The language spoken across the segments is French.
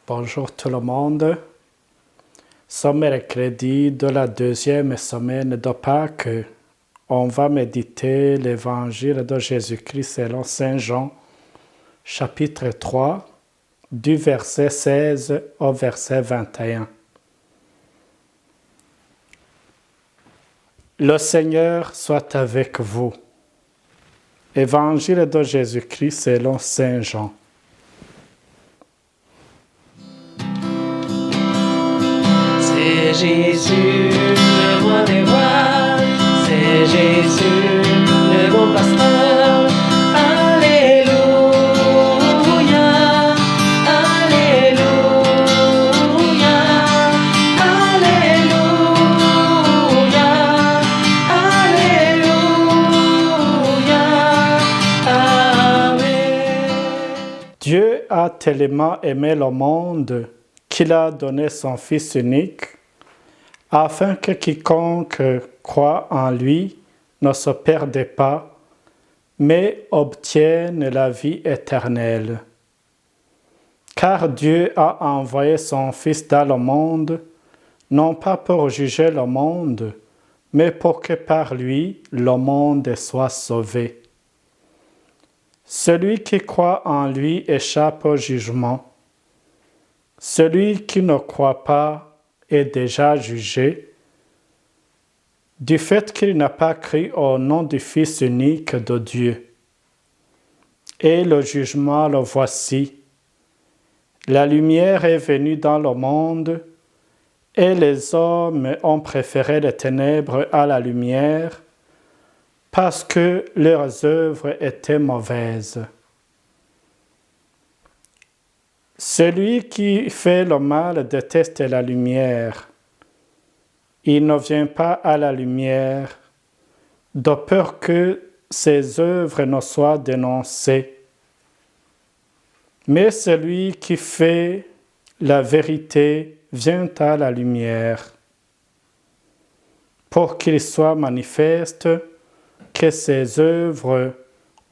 Bonjour tout le monde. Sommes mercredi de la deuxième semaine de Pâques. On va méditer l'évangile de Jésus-Christ selon Saint Jean, chapitre 3, du verset 16 au verset 21. Le Seigneur soit avec vous. Évangile de Jésus-Christ selon Saint Jean. C'est Jésus, le roi des rois, c'est Jésus, le bon pasteur. Alléluia, Alléluia, Alléluia, Alléluia, Amen. Dieu a tellement aimé le monde qu'il a donné son Fils unique, afin que quiconque croit en lui ne se perde pas, mais obtienne la vie éternelle. Car Dieu a envoyé son Fils dans le monde, non pas pour juger le monde, mais pour que par lui le monde soit sauvé. Celui qui croit en lui échappe au jugement. Celui qui ne croit pas est déjà jugé, du fait qu'il n'a pas cru au nom du Fils unique de Dieu. Et le jugement le voici. La lumière est venue dans le monde, et les hommes ont préféré les ténèbres à la lumière, parce que leurs œuvres étaient mauvaises. Celui qui fait le mal déteste la lumière. Il ne vient pas à la lumière, de peur que ses œuvres ne soient dénoncées. Mais celui qui fait la vérité vient à la lumière, pour qu'il soit manifeste que ses œuvres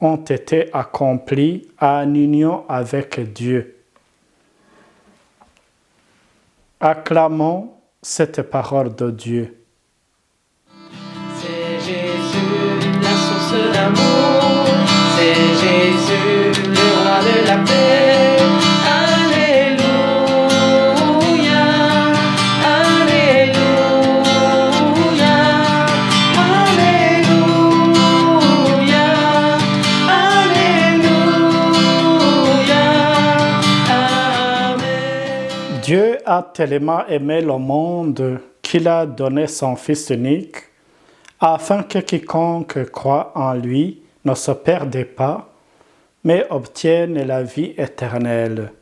ont été accomplies en union avec Dieu. Acclamons cette parole de Dieu. C'est Jésus, la source d'amour, c'est Jésus, le roi de la paix. Alléluia, Alléluia, Alléluia, Alléluia, Amen. Dieu a tellement aimé le monde qu'il a donné son Fils unique, afin que quiconque croit en lui ne se perde pas, mais obtienne la vie éternelle.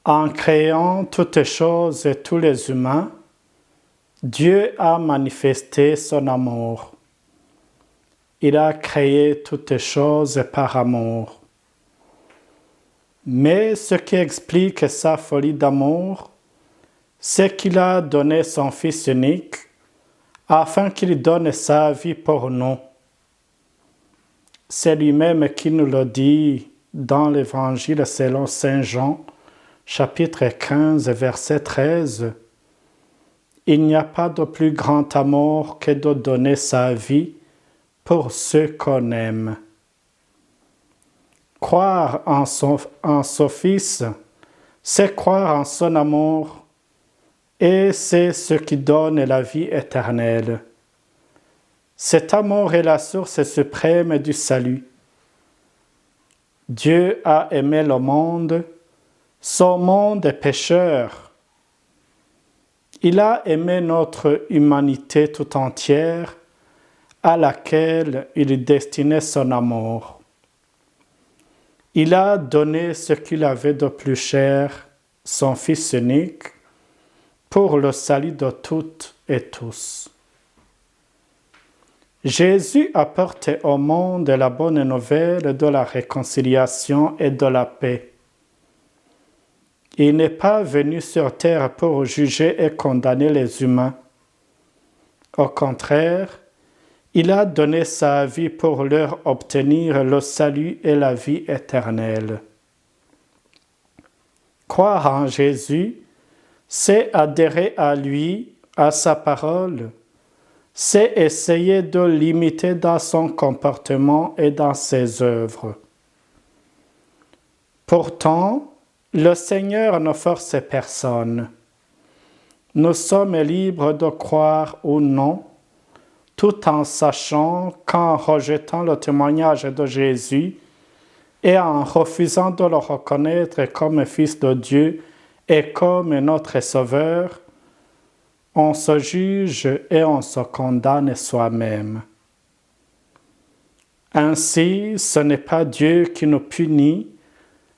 En créant toutes choses et tous les humains, Dieu a manifesté son amour. Il a créé toutes choses par amour. Mais ce qui explique sa folie d'amour, c'est qu'il a donné son Fils unique afin qu'il donne sa vie pour nous. C'est lui-même qui nous le dit dans l'Évangile selon Saint Jean, chapitre 15, verset 13. Il n'y a pas de plus grand amour que de donner sa vie pour ceux qu'on aime. Croire en son Fils, c'est croire en son amour, et c'est ce qui donne la vie éternelle. Cet amour est la source suprême du salut. Dieu a aimé le monde, son monde est pécheur. Il a aimé notre humanité tout entière, à laquelle il destinait son amour. Il a donné ce qu'il avait de plus cher, son Fils unique, pour le salut de toutes et tous. Jésus apporte au monde la bonne nouvelle de la réconciliation et de la paix. Il n'est pas venu sur terre pour juger et condamner les humains. Au contraire, il a donné sa vie pour leur obtenir le salut et la vie éternelle. Croire en Jésus, c'est adhérer à lui, à sa parole, c'est essayer de l'imiter dans son comportement et dans ses œuvres. Pourtant, le Seigneur ne force personne. Nous sommes libres de croire ou non, tout en sachant qu'en rejetant le témoignage de Jésus et en refusant de le reconnaître comme Fils de Dieu et comme notre Sauveur, on se juge et on se condamne soi-même. Ainsi, ce n'est pas Dieu qui nous punit,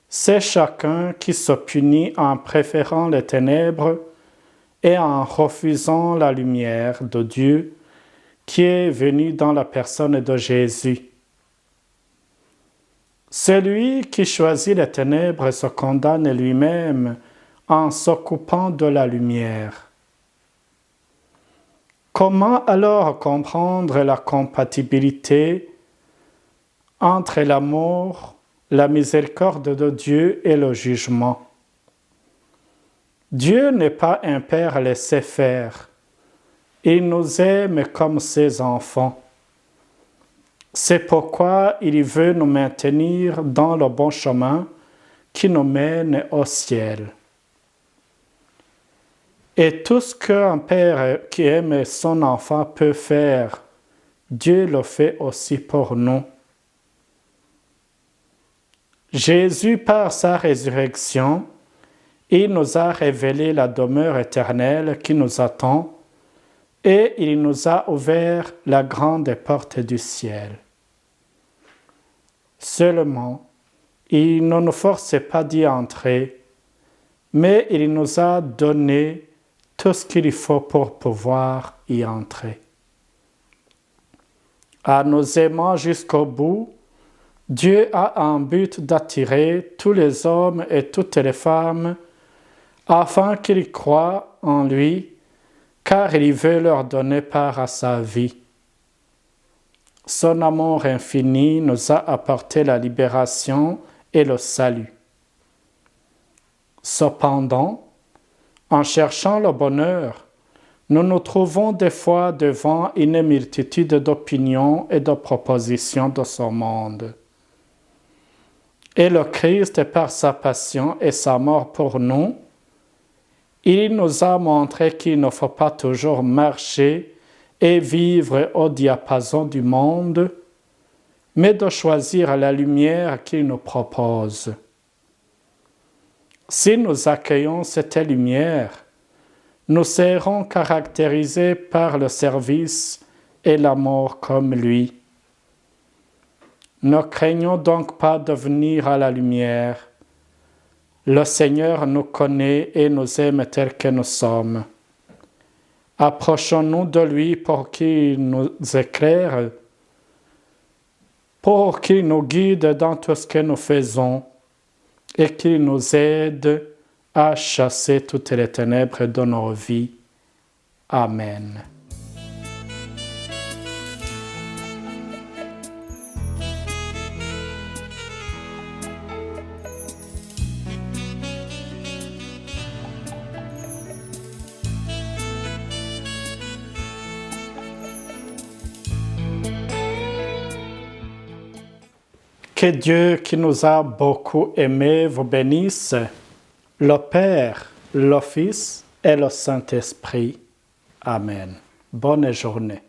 c'est chacun qui se punit en préférant les ténèbres et en refusant la lumière de Dieu qui est venue dans la personne de Jésus. Celui qui choisit les ténèbres se condamne lui-même en s'occupant de la lumière. Comment alors comprendre la compatibilité entre l'amour, la miséricorde de Dieu et le jugement? Dieu n'est pas un père laissé-faire. Il nous aime comme ses enfants. C'est pourquoi il veut nous maintenir dans le bon chemin qui nous mène au ciel. Et tout ce qu'un père qui aime son enfant peut faire, Dieu le fait aussi pour nous. Jésus, par sa résurrection, il nous a révélé la demeure éternelle qui nous attend et il nous a ouvert la grande porte du ciel. Seulement, il ne nous force pas d'y entrer, mais il nous a donné tout ce qu'il faut pour pouvoir y entrer. En nous aimant jusqu'au bout, Dieu a un but d'attirer tous les hommes et toutes les femmes afin qu'ils croient en lui, car il veut leur donner part à sa vie. Son amour infini nous a apporté la libération et le salut. Cependant, en cherchant le bonheur, nous nous trouvons des fois devant une multitude d'opinions et de propositions de ce monde. Et le Christ, par sa passion et sa mort pour nous, il nous a montré qu'il ne faut pas toujours marcher et vivre au diapason du monde, mais de choisir la lumière qu'il nous propose. Si nous accueillons cette lumière, nous serons caractérisés par le service et l'amour comme lui. Ne craignons donc pas de venir à la lumière. Le Seigneur nous connaît et nous aime tels que nous sommes. Approchons-nous de lui pour qu'il nous éclaire, pour qu'il nous guide dans tout ce que nous faisons et qu'il nous aide à chasser toutes les ténèbres de nos vies. Amen. Que Dieu qui nous a beaucoup aimés vous bénisse, le Père, le Fils et le Saint-Esprit. Amen. Bonne journée.